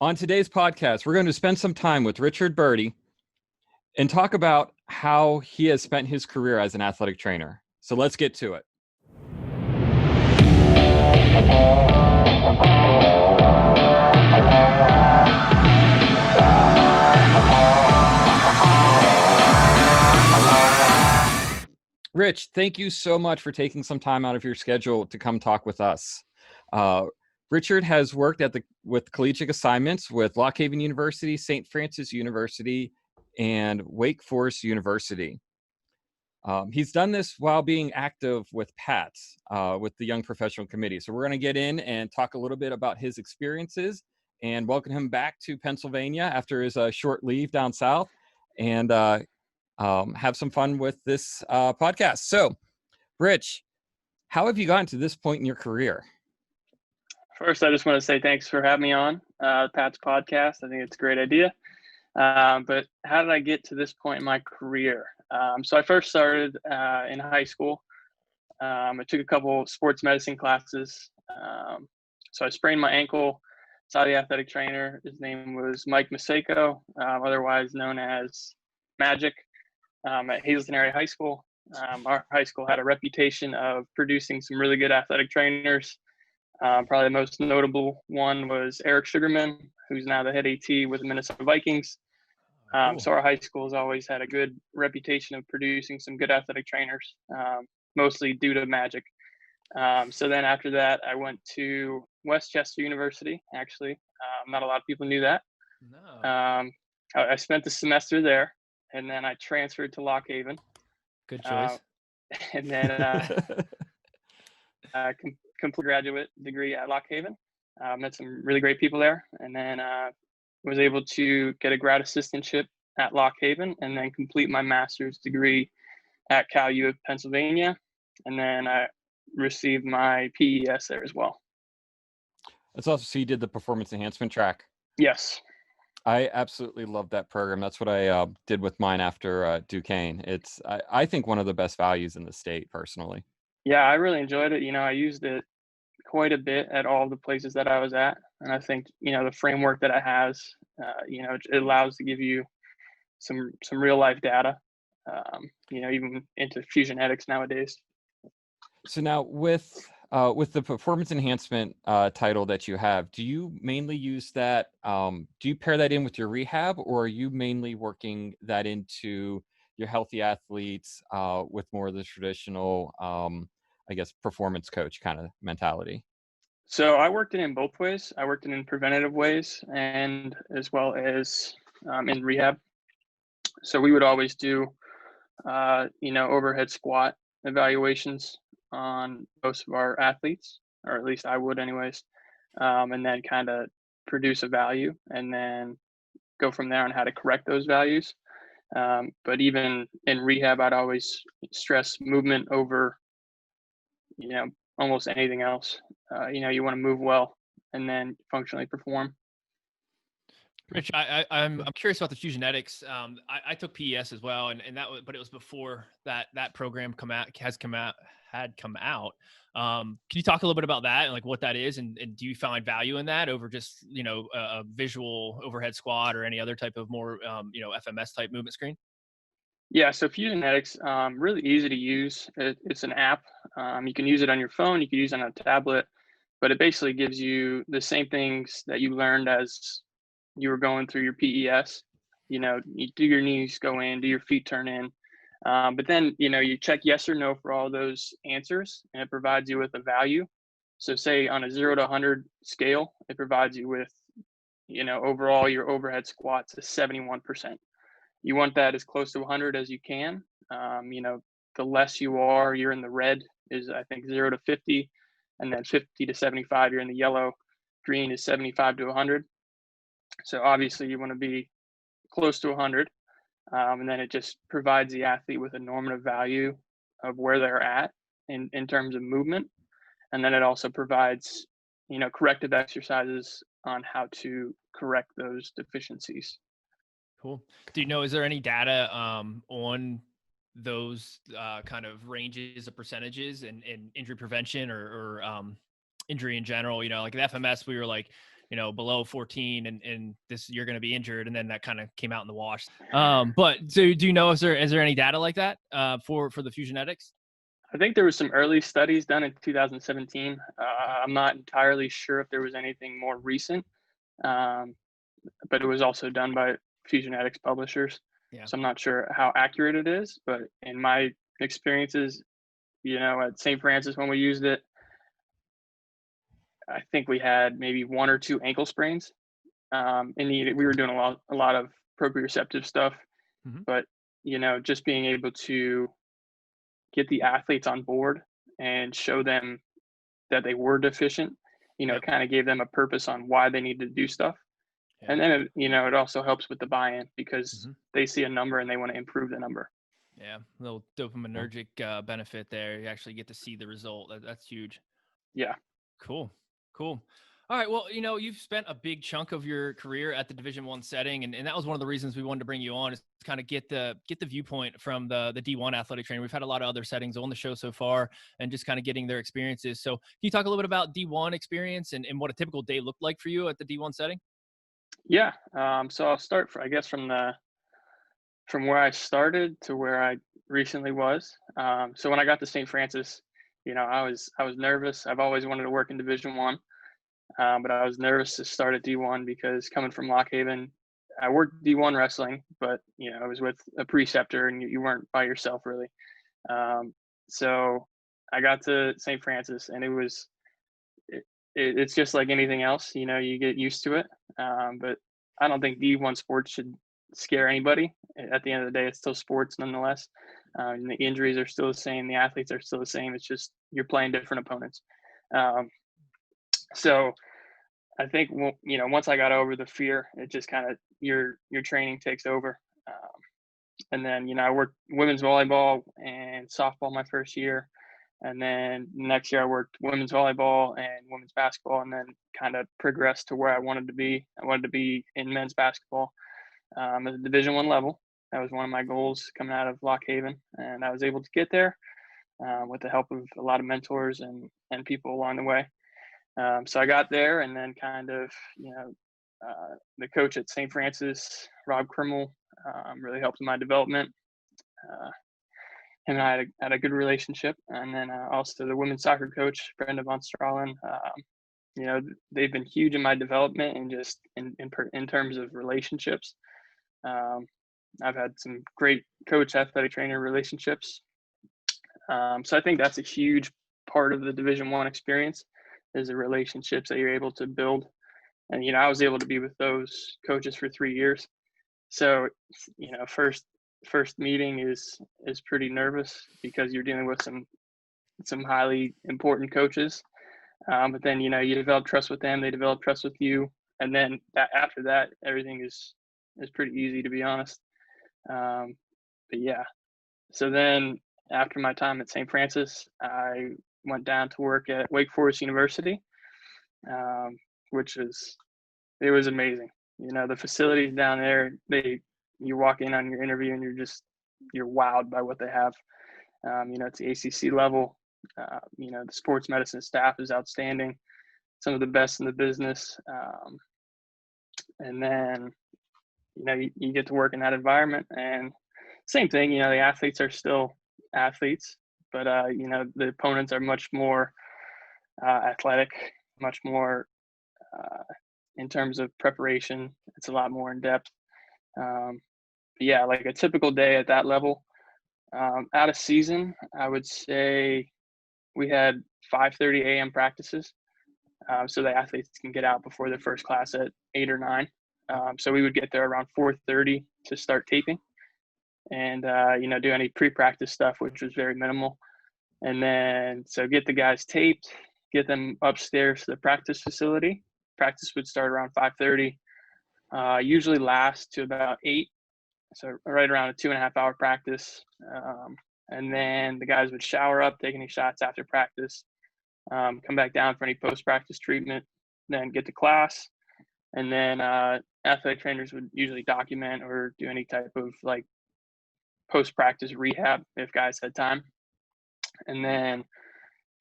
On today's podcast, we're going to spend some time with Richard Bertie and talk about how he has spent his career as an athletic trainer. So let's get to it. Rich, thank you so much for taking some time out of your schedule to come talk with us. Richard has worked with collegiate assignments with Lock Haven University, St. Francis University, and Wake Forest University. He's done this while being active with PATS, with the Young Professional Committee. So we're going to get in and talk a little bit about his experiences and welcome him back to Pennsylvania after his short leave down south, and have some fun with this podcast. So, Rich, how have you gotten to this point in your career? First, I just want to say thanks for having me on PATS podcast. I think it's a great idea. But how did I get to this point in my career? So I first started in high school. I took a couple sports medicine classes. So I sprained my ankle, saw the athletic trainer. His name was Mike Maseko, otherwise known as Magic, at Hazleton Area High School. Our high school had a reputation of producing some really good athletic trainers. Probably the most notable one was Eric Sugarman, who's now the head AT with the Minnesota Vikings. Cool. So our high school has always had a good reputation of producing some good athletic trainers, mostly due to Magic. So then after that, I went to Westchester University, actually. Not a lot of people knew that. No. I spent the semester there, and then I transferred to Lock Haven. Good choice. And then complete graduate degree at Lock Haven. Met some really great people there, and then was able to get a grad assistantship at Lock Haven, and then complete my master's degree at Cal U of Pennsylvania, and then I received my PES there as well. That's awesome. So you did the performance enhancement track. Yes. I absolutely love that program. That's what I did with mine after Duquesne. It's, I think, one of the best values in the state, personally. Yeah, I really enjoyed it. I used it quite a bit at all the places that I was at. And I think, the framework that it has, it allows to give you some real life data, even into fusion ethics nowadays. So now with the performance enhancement title that you have, do you mainly use that? Do you pair that in with your rehab, or are you mainly working that into your healthy athletes with more of the traditional, performance coach kind of mentality? So I worked it in both ways. I worked it in preventative ways and as well as in rehab. So we would always do, overhead squat evaluations on most of our athletes, or at least I would anyways, and then kind of produce a value and then go from there on how to correct those values. But even in rehab, I'd always stress movement over, almost anything else. You want to move well and then functionally perform. Rich, I'm curious about the fusionetics. I took PES as well, and that was, but it was before that program had come out. Can you talk a little bit about that and like what that is, and do you find value in that over just a visual overhead squat or any other type of more FMS type movement screen? Yeah, so fusionetics, really easy to use. It's an app. You can use it on your phone. You can use it on a tablet, but it basically gives you the same things that you learned as you were going through your PES. You do your knees go in, do your feet turn in, but then you check yes or no for all those answers, and it provides you with a value. So say on a 0 to 100 scale, it provides you with overall your overhead squats is 71%. You want that as close to 100 as you can. The less you are, you're in the red, is I think 0 to 50, and then 50 to 75, you're in the yellow. Green is 75 to 100. So obviously you want to be close to 100, and then it just provides the athlete with a normative value of where they're at in terms of movement. And then it also provides, corrective exercises on how to correct those deficiencies. Cool. Do you know, is there any data on those kind of ranges of percentages and injury prevention or injury in general? Like in FMS, we were like, below 14 and this, you're going to be injured. And then that kind of came out in the wash. But so do you know, is there any data like that for the Fusionetics? I think there was some early studies done in 2017. I'm not entirely sure if there was anything more recent, but it was also done by Fusionetics publishers. Yeah. So I'm not sure how accurate it is, but in my experiences, at St. Francis when we used it, I think we had maybe 1 or 2 ankle sprains. We were doing a lot of proprioceptive stuff, but just being able to get the athletes on board and show them that they were deficient, Yep. it kind of gave them a purpose on why they need to do stuff. Yeah. And then, it also helps with the buy-in because they see a number and they want to improve the number. Yeah. A little dopaminergic benefit there. You actually get to see the result. That's huge. Yeah. Cool. All right. Well, you've spent a big chunk of your career at the Division I setting, and that was one of the reasons we wanted to bring you on, is to kind of get the viewpoint from the D1 athletic trainer. We've had a lot of other settings on the show so far, and just kind of getting their experiences. So, can you talk a little bit about D1 experience and what a typical day looked like for you at the D1 setting? Yeah. So I'll start, from where I started to where I recently was. So when I got to St. Francis, I was nervous. I've always wanted to work in Division I. But I was nervous to start at D1 because coming from Lock Haven, I worked D1 wrestling, but I was with a preceptor and you weren't by yourself really. So I got to St. Francis and it's just like anything else, you get used to it. But I don't think D1 sports should scare anybody. At the end of the day, it's still sports nonetheless. And the injuries are still the same. The athletes are still the same. It's just you're playing different opponents. So I think, once I got over the fear, it just kind of your training takes over. And then, I worked women's volleyball and softball my first year. And then next year I worked women's volleyball and women's basketball, and then kind of progressed to where I wanted to be. I wanted to be in men's basketball at the Division I level. That was one of my goals coming out of Lock Haven, and I was able to get there with the help of a lot of mentors and people along the way. So I got there, and then kind of, the coach at St. Francis, Rob Krimmel, really helped in my development. Him and I had a good relationship. And then also the women's soccer coach, Brenda von Strahlen, they've been huge in my development and just in terms of relationships. I've had some great coach athletic trainer relationships. So I think that's a huge part of the Division I experience, is the relationships that you're able to build. And, I was able to be with those coaches for 3 years. So, first meeting is pretty nervous because you're dealing with some highly important coaches. But then, you develop trust with them, they develop trust with you. And then after that, everything is pretty easy, to be honest. But yeah, so then after my time at St. Francis, I went down to work at Wake Forest University, which it was amazing. The facilities down there, you walk in on your interview and you're wowed by what they have. It's the ACC level. The sports medicine staff is outstanding, some of the best in the business. And then, you get to work in that environment, and same thing, the athletes are still athletes, but, the opponents are much more athletic, much more in terms of preparation. It's a lot more in depth. But yeah, like a typical day at that level, out of season, I would say we had 5:30 a.m. practices. So the athletes can get out before their first class at 8 or 9. So we would get there around 4:30 to start taping and, do any pre-practice stuff, which was very minimal. And then, so get the guys taped, get them upstairs to the practice facility. Practice would start around 5:30, usually last to about 8. So right around a 2.5 hour practice. And then the guys would shower up, take any shots after practice, come back down for any post-practice treatment, then get to class. And then athletic trainers would usually document or do any type of like post-practice rehab if guys had time. And then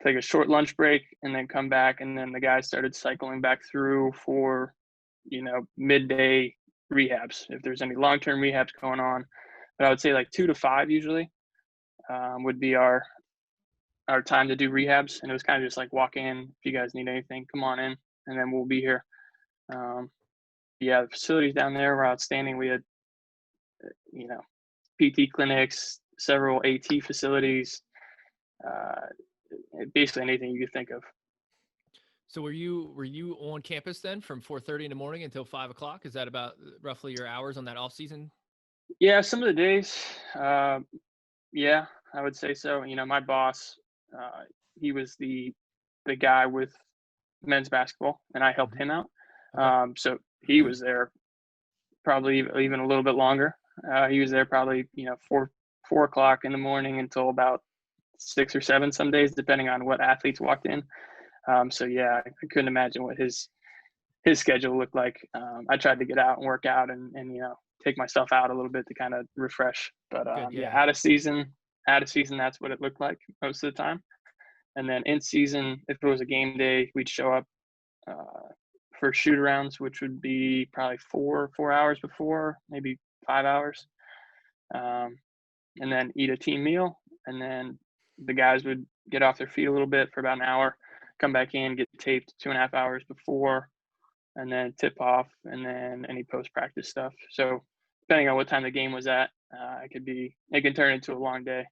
take a short lunch break, and then come back. And then the guys started cycling back through for, midday rehabs, if there's any long-term rehabs going on. But I would say like 2 to 5 usually would be our time to do rehabs. And it was kind of just like, walk in, if you guys need anything, come on in, and then we'll be here. The facilities down there were outstanding. We had, PT clinics, several AT facilities, basically anything you could think of. So were you on campus then from 4:30 in the morning until 5 o'clock? Is that about roughly your hours on that off season? Yeah, some of the days, yeah, I would say so. My boss, he was the guy with men's basketball, and I helped him out. Okay. So he was there probably even a little bit longer. He was there probably 4 o'clock in the morning until about 6 or 7 some days, depending on what athletes walked in. So yeah, I couldn't imagine what his schedule looked like. I tried to get out and work out and take myself out a little bit to kind of refresh. But out of season, that's what it looked like most of the time. And then in season, if it was a game day, we'd show up for shoot arounds, which would be probably 4 hours before, maybe 5 hours, and then eat a team meal. And then the guys would get off their feet a little bit for about an hour, come back in, get taped 2.5 hours before, and then tip off, and then any post-practice stuff. So depending on what time the game was at, it can turn into a long day.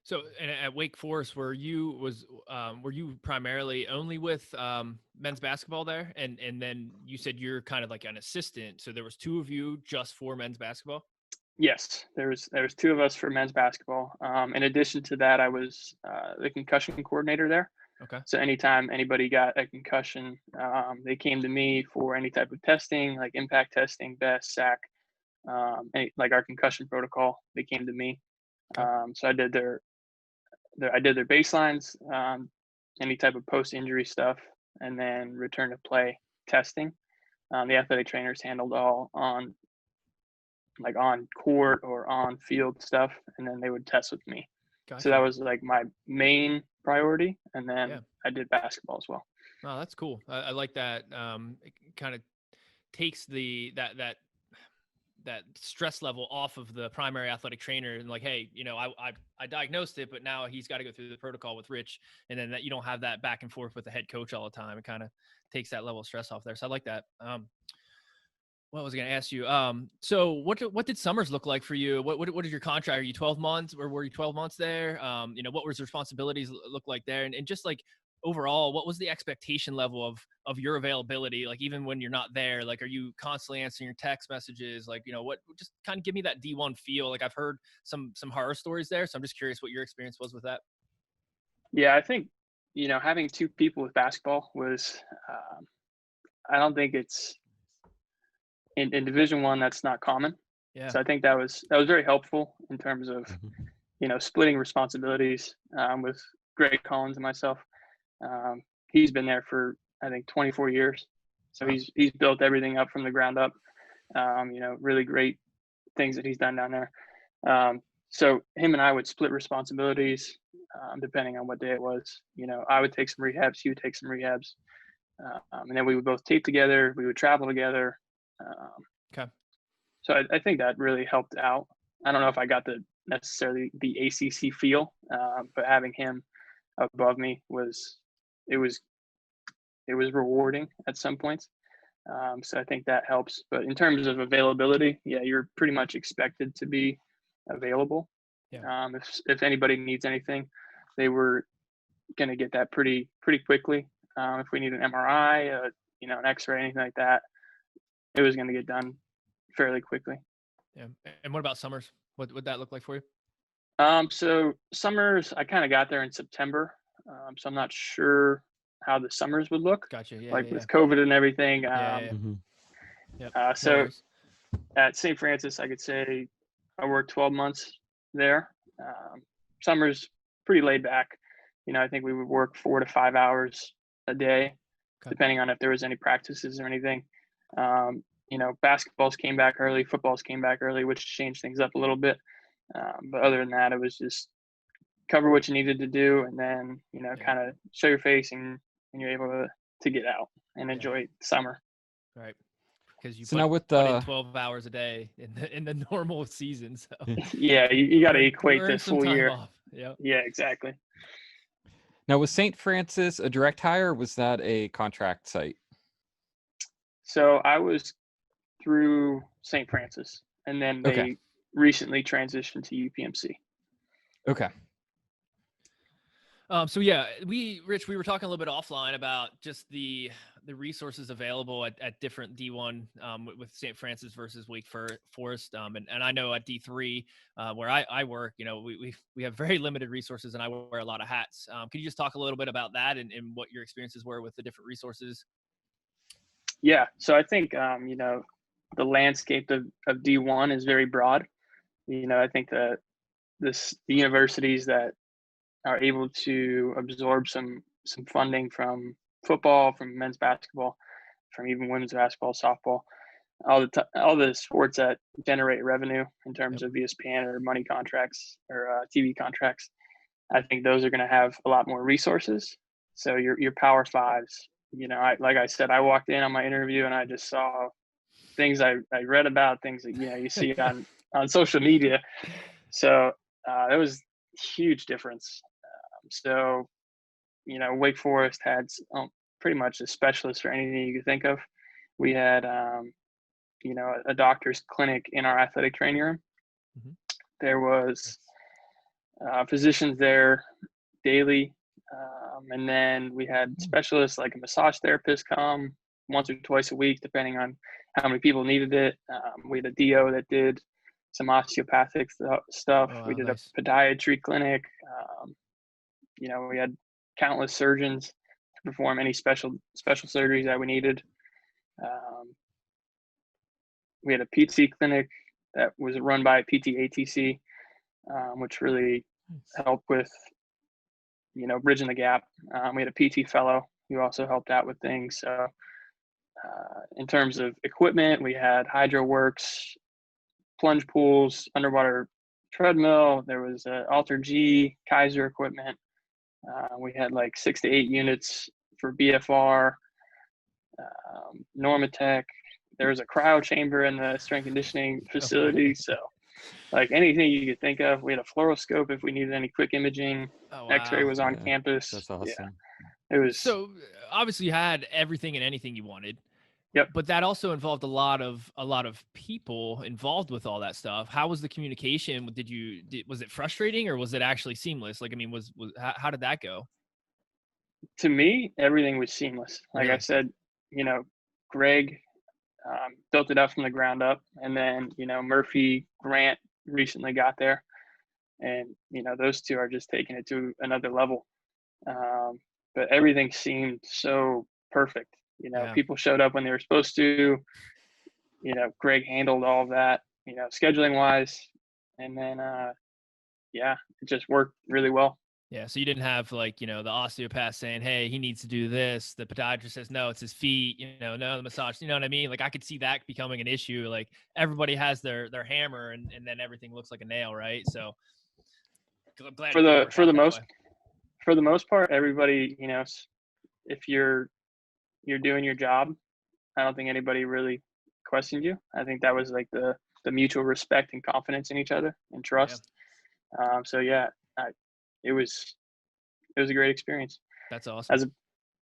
So and at Wake Forest, were you primarily only with men's basketball there? And then you said you're kind of like an assistant. So there was 2 of you just for men's basketball? Yes, there was 2 of us for men's basketball. In addition to that, I was the concussion coordinator there. Okay. So anytime anybody got a concussion, they came to me for any type of testing, like impact testing, BEST, SAC, like our concussion protocol. They came to me. Okay. So I did their baselines, any type of post-injury stuff, and then return to play testing. The athletic trainers handled all on court or on field stuff, and then they would test with me. Gotcha. So that was like my main priority, and then I did basketball as well. Oh, that's cool. I like that. It kind of takes that stress level off of the primary athletic trainer, and like, hey, I diagnosed it, but now he's got to go through the protocol with Rich, and then that you don't have that back and forth with the head coach all the time. It kind of takes that level of stress off there. So I like that. What was I going to ask you? So what did summers look like for you? What is your contract? Are you 12 months, or were you 12 months there? What was the responsibilities look like there? And just like overall, what was the expectation level of your availability? Like, even when you're not there, like, are you constantly answering your text messages? Like, just kind of give me that D1 feel. Like, I've heard some horror stories there. So I'm just curious what your experience was with that. Yeah, I think, having 2 people with basketball was, I don't think it's, in Division I, that's not common. Yeah. So I think that was very helpful in terms of, splitting responsibilities with Greg Collins and myself. He's been there for, I think, 24 years. So Wow. he's built everything up from the ground up. Really great things that he's done down there. So him and I would split responsibilities depending on what day it was. I would take some rehabs, he would take some rehabs. And then we would both tape together. We would travel together. Okay. So I think that really helped out. I don't know if I got necessarily the ACC feel, but having him above me was rewarding at some points. So I think that helps. But in terms of availability, yeah, you're pretty much expected to be available. Yeah. If anybody needs anything, they were going to get that pretty quickly. If we need an MRI, an X-ray, anything like that, it was going to get done fairly quickly. Yeah. And what about summers? What would that look like for you? So summers, I kind of got there in September. So I'm not sure how the summers would look. Gotcha. Yeah. With COVID and everything. Yep. So at St. Francis, I could say I worked 12 months there. Summers pretty laid back. I think we would work 4 to 5 hours a day, depending on if there was any practices or anything. Basketballs came back early, footballs came back early, which changed things up a little bit. But other than that, it was just cover what you needed to do, and then, Yeah. kind of show your face, and you're able to get out and enjoy summer. Right. Because you So now with put in the 12 hours a day in the normal season. So Yeah, you got to Earn- equate the earn some full time year. off. Yeah. Yeah, exactly. now was St. Francis a direct hire, or was that a contract site? So I was through St. Francis, and then they Okay. recently transitioned to UPMC. Okay. So yeah, Rich, we were talking a little bit offline about just the resources available at different D1 with St. Francis versus Wake Forest. And I know at D3 where I work, we have very limited resources, and I wear a lot of hats. Could you just talk a little bit about that and what your experiences were with the different resources? Yeah, so I think the landscape of D1 is very broad. I think that the universities that are able to absorb some funding from football, from men's basketball, from even women's basketball, softball, all the sports that generate revenue in terms Yep. of ESPN or money contracts or TV contracts. I think those are going to have a lot more resources. So your Power Fives, like I said, I walked in on my interview and I just saw things I read about, things that you see on social media. So it was a huge difference. So Wake Forest had pretty much a specialist for anything you could think of. We had a doctor's clinic in our athletic training room. Mm-hmm. There was physicians there daily, and then we had specialists like a massage therapist come once or twice a week, depending on how many people needed it. We had a DO that did some osteopathic stuff. Oh, wow, We did nice. a podiatry clinic. We had countless surgeons to perform any special surgeries that we needed. We had a PT clinic that was run by PT-ATC, which really helped with, bridging the gap. We had a PT fellow who also helped out with things. So in terms of equipment, we had HydroWorks, plunge pools, underwater treadmill. There was Alter G, Kaiser equipment. We had like 6 to 8 units for BFR, Normatec. There was a cryo chamber in the strength conditioning facility. So like anything you could think of. We had a fluoroscope if we needed any quick imaging. Oh, wow. X-ray was on Yeah, campus. That's awesome. Yeah, it was. So obviously you had everything and anything you wanted. Yep. But that also involved a lot of people involved with all that stuff. How was the communication? Was it frustrating, or was it actually seamless? Like, I mean, how did that go? To me, everything was seamless. Like Really? I said, Greg built it up from the ground up, and then Murphy Grant recently got there, and those two are just taking it to another level. But everything seemed so perfect. Yeah. People showed up when they were supposed to. Greg handled all of that, scheduling wise, and then it just worked really well. Yeah. So you didn't have like, the osteopath saying, hey, he needs to do this. The podiatrist says, no, it's his feet, no, the massage, you know what I mean? Like I could see that becoming an issue. Like everybody has their hammer and then everything looks like a nail. Right. So I'm glad For the most part, everybody, if you're doing your job, I don't think anybody really questioned you. I think that was like the mutual respect and confidence in each other and trust. So yeah, it was a great experience. That's awesome.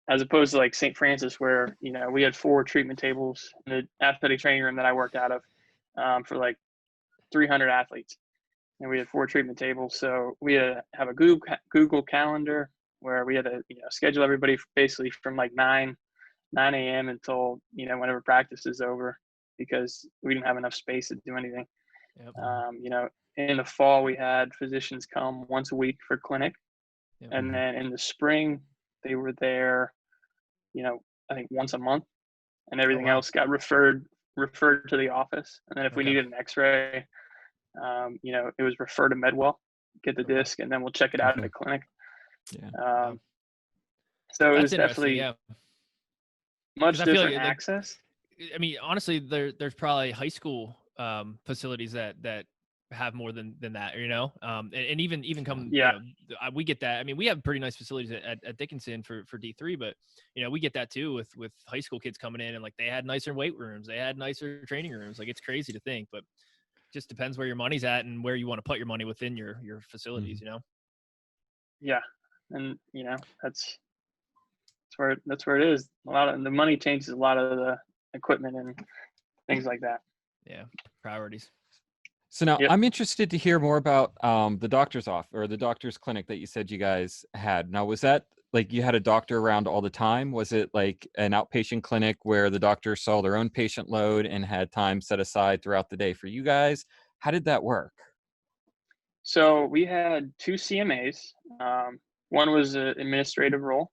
As opposed to like St. Francis, where we had 4 treatment tables in the athletic training room that I worked out of for like 300 athletes, and we had 4 treatment tables. So we had to have a Google Calendar where we had to schedule everybody basically from like 9 a.m. until whenever practice is over, because we didn't have enough space to do anything. Yep. In the fall we had physicians come once a week for clinic. Yep. And then in the spring they were there, I think once a month, and everything else got referred to the office. And then if we needed an X-ray, it was referred to Medwell, get the disc, and then we'll check it out in the clinic. Yeah. So it That's was definitely much different access. I mean, honestly, there's probably high school facilities that have more than that, and even come, Yeah. we get that. I mean, we have pretty nice facilities at Dickinson for D3, but we get that too with high school kids coming in, and like they had nicer weight rooms, they had nicer training rooms. Like it's crazy to think, but just depends where your money's at and where you want to put your money within your facilities, Yeah. And that's where it is. A lot of the money changes a lot of the equipment and things like that. Yeah. Priorities. So now Yep. I'm interested to hear more about the doctor's office or the doctor's clinic that you said you guys had. Now, was that like you had a doctor around all the time? Was it like an outpatient clinic where the doctor saw their own patient load and had time set aside throughout the day for you guys? How did that work? So we had 2 CMAs. One was an administrative role,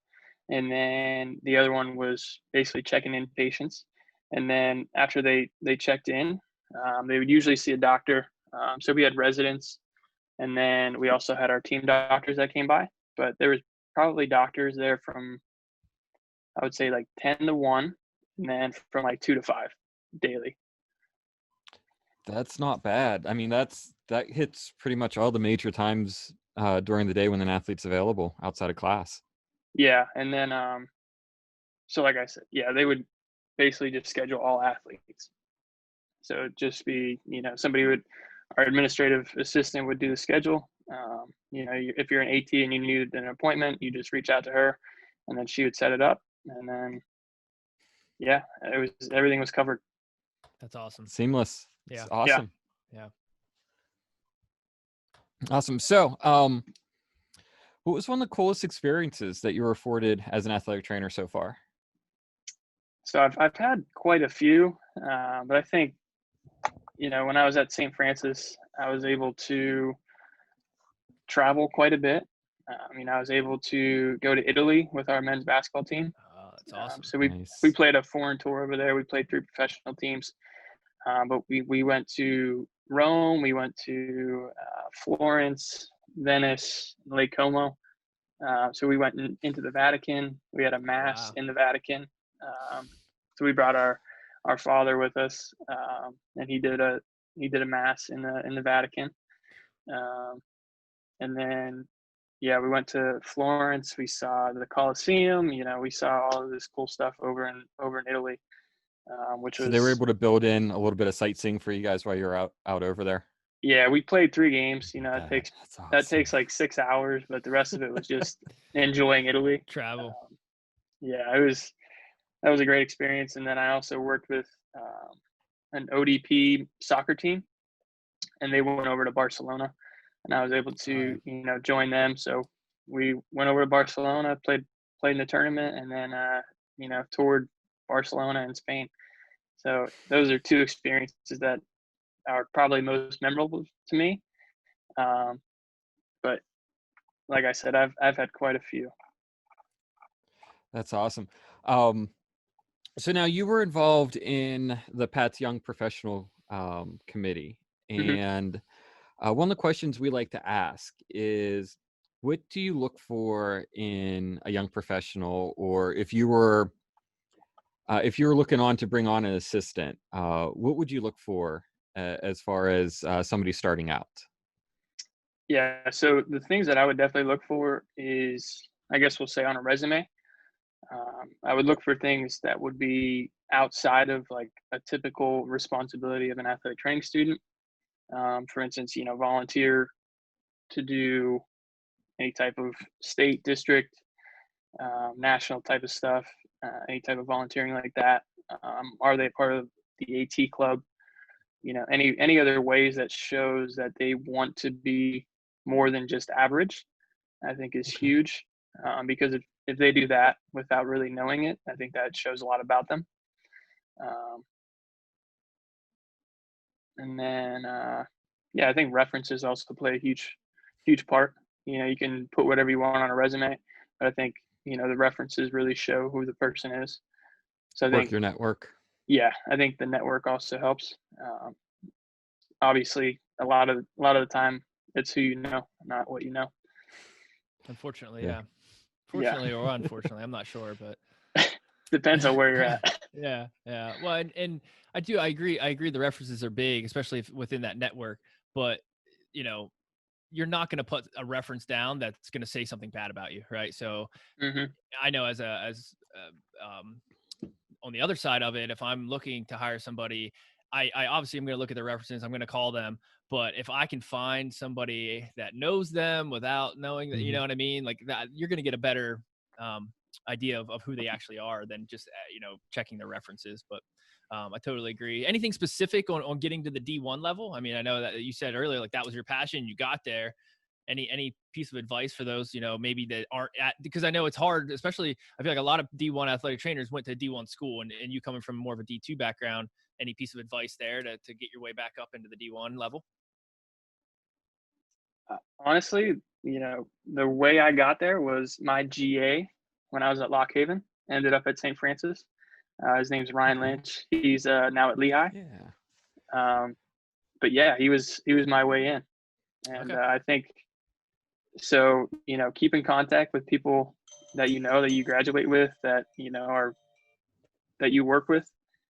and then the other one was basically checking in patients. And then after they checked in, they would usually see a doctor. So we had residents, and then we also had our team doctors that came by. But there was probably doctors there from, I would say, like 10 to 1, and then from like 2 to 5 daily. That's not bad. I mean, that hits pretty much all the major times during the day when an athlete's available outside of class. Yeah, and then so like I said, yeah, they would basically just schedule all athletes. So it'd just be, our administrative assistant would do the schedule. If you're an AT and you needed an appointment, you just reach out to her, and then she would set it up, and then yeah, everything was covered. That's awesome. Seamless. Yeah. It's awesome. Yeah. Awesome. So, what was one of the coolest experiences that you were afforded as an athletic trainer so far? So I've had quite a few, but I think, when I was at St. Francis, I was able to travel quite a bit. I was able to go to Italy with our men's basketball team. Oh, that's awesome. So we played a foreign tour over there. We played 3 professional teams, but we went to Rome, we went to Florence, Venice, Lake Como. So we went into the Vatican. We had a mass in the Vatican. So we brought our father with us, and he did a mass in the Vatican. And then, yeah, we went to Florence. We saw the Colosseum. We saw all of this cool stuff over in Italy, which was. So they were able to build in a little bit of sightseeing for you guys while you're out over there. Yeah, we played 3 games. That's awesome. That takes like 6 hours, but the rest of it was just enjoying Italy. Travel. Yeah, that was a great experience. And then I also worked with an ODP soccer team, and they went over to Barcelona, and I was able to join them. So we went over to Barcelona, played in the tournament, and then toured Barcelona and Spain. So those are 2 experiences that are probably most memorable to me. But like I said, I've had quite a few. That's awesome. So now you were involved in the PATS Young Professional Committee, and one of the questions we like to ask is, what do you look for in a young professional, or if you were looking on to bring on an assistant, what would you look for as far as somebody starting out? Yeah, so the things that I would definitely look for is, I guess we'll say, on a resume. I would look for things that would be outside of like a typical responsibility of an athletic training student. For instance, volunteer to do any type of state, district, national type of stuff, any type of volunteering like that. Are they part of the AT club? Any other ways that shows that they want to be more than just average, I think is huge. Because if they do that without really knowing it, I think that shows a lot about them. And then, I think references also play a huge part. You can put whatever you want on a resume, but I think, the references really show who the person is. So I think your network. Yeah, I think the network also helps. Obviously, a lot of the time, it's who you know, not what you know. Unfortunately, yeah. Fortunately or unfortunately, I'm not sure, but depends on where you're at. Yeah. Well, and I agree. The references are big, especially if within that network. But you know, you're not going to put a reference down that's going to say something bad about you, right? So I know on the other side of it, if I'm looking to hire somebody, I obviously I'm going to look at the references. I'm going to call them, but if I can find somebody that knows them without knowing that, you know what I mean, like that, you're going to get a better idea of who they actually are than just checking their references. But I totally agree. Anything specific on getting to the D1 level? I mean, I know that you said earlier, like that was your passion. You got there. Any piece of advice for those, maybe that aren't at, because I know it's hard, especially I feel like a lot of D1 athletic trainers went to D1 school, and you coming from more of a D2 background, any piece of advice there to get your way back up into the D1 level? Honestly, the way I got there was my GA when I was at Lock Haven, ended up at St. Francis. His name's Ryan Lynch. He's now at Lehigh. Yeah. But yeah, he was my way in. And I think so, keep in contact with people that that you graduate with, that are that you work with,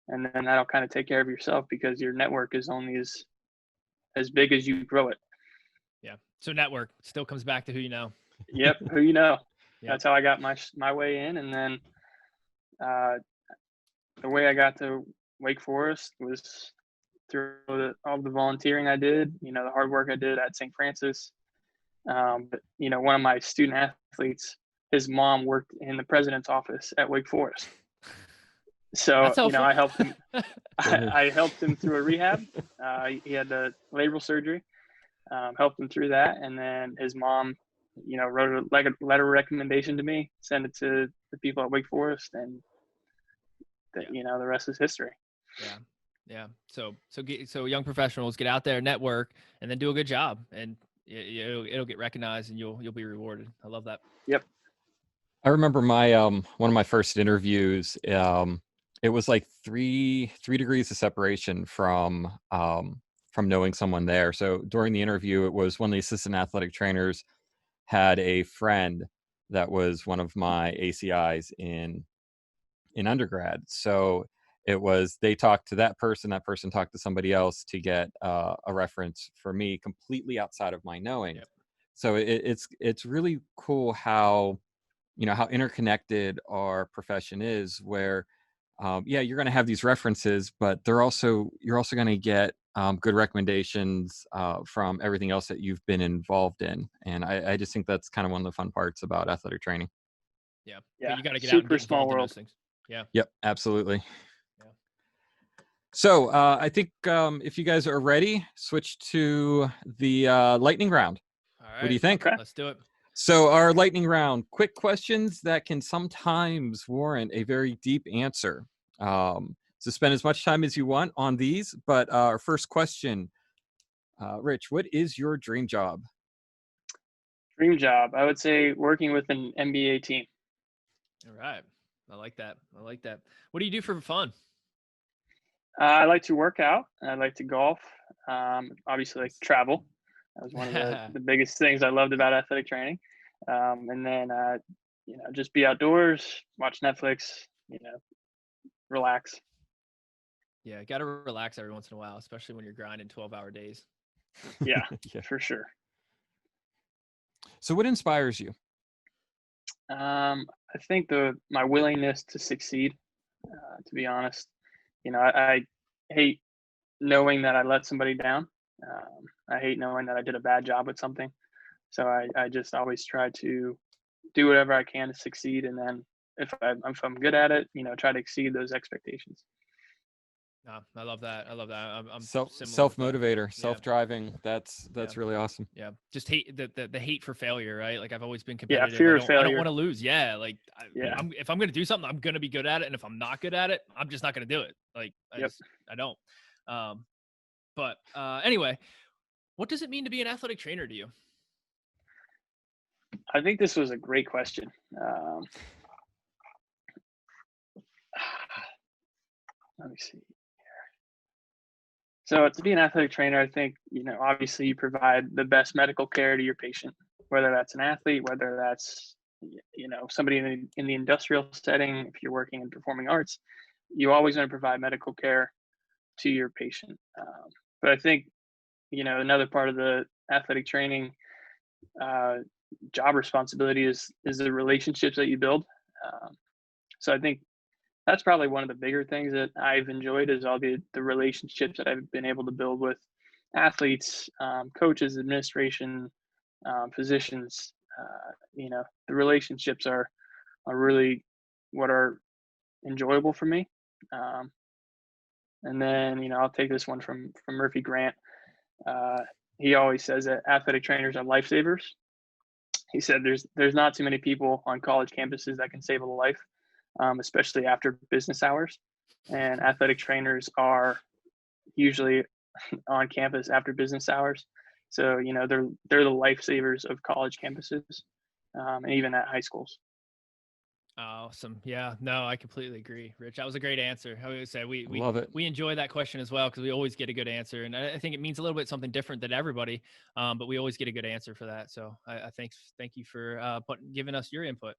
and then that'll kind of take care of yourself, because your network is only as big as you grow it. Yeah. So network still comes back to who you know. Yep, who you know. Yep. That's how I got my way in. And then the way I got to Wake Forest was through all the volunteering I did, the hard work I did at St. Francis. But one of my student athletes, his mom worked in the president's office at Wake Forest. So, I helped him. I helped him through a rehab. He had the labral surgery, helped him through that. And then his mom, wrote a letter of recommendation to me, sent it to the people at Wake Forest, and the rest is history. Yeah. Yeah. So young professionals, get out there, network, and then do a good job, and it'll get recognized, and you'll be rewarded. I love that. Yep. I remember my one of my first interviews. It was like three degrees of separation from knowing someone there. So during the interview, it was one of the assistant athletic trainers had a friend that was one of my ACIs in undergrad. So it was, they talked to that person talked to somebody else to get a reference for me completely outside of my knowing. Yep. So it's really cool how how interconnected our profession is, where you're going to have these references, but you're also going to get good recommendations from everything else that you've been involved in. And I just think that's kind of one of the fun parts about athletic training. Yeah. Yeah. But you got to get out and get small involved in world. those things. Yeah. Yep, absolutely. Yeah. So I think if you guys are ready, switch to the lightning round. All right. What do you think? Okay. Let's do it. So our lightning round, quick questions that can sometimes warrant a very deep answer. So spend as much time as you want on these, but our first question, Rich, what is your dream job? Dream job, I would say working with an NBA team. All right. I like that. What do you do for fun? I like to work out. I like to golf. Obviously, like travel. That was one of the biggest things I loved about athletic training. And then, just be outdoors, watch Netflix, relax. Yeah, got to relax every once in a while, especially when you're grinding 12-hour days. Yeah, for sure. So what inspires you? I think my willingness to succeed, to be honest. I hate knowing that I let somebody down. I hate knowing that I did a bad job with something. So I just always try to do whatever I can to succeed. And then if I'm good at it, try to exceed those expectations. I love that. I'm self-motivator, self-driving. That's really awesome. Yeah. Just hate the hate for failure, right? Like I've always been competitive. Yeah, fear of failure. I don't want to lose. Yeah. Like if I'm going to do something, I'm going to be good at it. And if I'm not good at it, I'm just not going to do it. Like I don't. But anyway, what does it mean to be an athletic trainer to you? I think this was a great question. Let me see. So to be an athletic trainer, I think, obviously you provide the best medical care to your patient, whether that's an athlete, whether that's, somebody in the industrial setting. If you're working in performing arts, you always want to provide medical care to your patient. But I think, another part of the athletic training job responsibility is the relationships that you build. So I think that's probably one of the bigger things that I've enjoyed is all the relationships that I've been able to build with athletes, coaches, administration, physicians. The relationships are really what are enjoyable for me. And then, I'll take this one from Murphy Grant. He always says that athletic trainers are lifesavers. He said there's not too many people on college campuses that can save a life, especially after business hours. And athletic trainers are usually on campus after business hours. So, they're the lifesavers of college campuses, and even at high schools. Awesome. Yeah, no, I completely agree, Rich. That was a great answer. I would say we Love it. We enjoy that question as well because we always get a good answer, and I think it means a little bit something different than everybody, but we always get a good answer for that. So I thank you for giving us your input.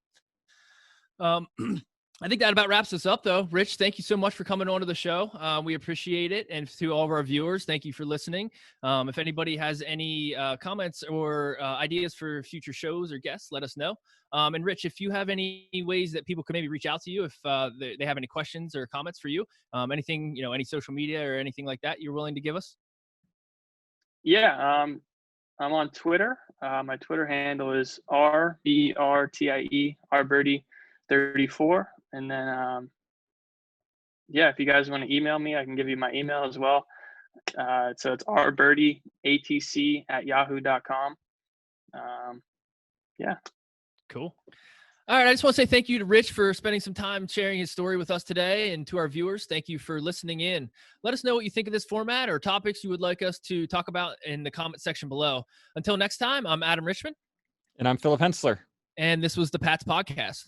I think that about wraps us up, though. Rich, thank you so much for coming on to the show. We appreciate it. And to all of our viewers, thank you for listening. If anybody has any comments or ideas for future shows or guests, let us know. And Rich, if you have any ways that people could maybe reach out to you, if they have any questions or comments for you, anything, any social media or anything like that you're willing to give us? Yeah, I'm on Twitter. My Twitter handle is RBERTIE, RBertie34. And then, if you guys want to email me, I can give you my email as well. So it's rbertieatc@yahoo.com. Cool. All right. I just want to say thank you to Rich for spending some time sharing his story with us today, and to our viewers, thank you for listening in. Let us know what you think of this format or topics you would like us to talk about in the comment section below. Until next time, I'm Adam Richmond. And I'm Philip Hensler. And this was the PATS Podcast.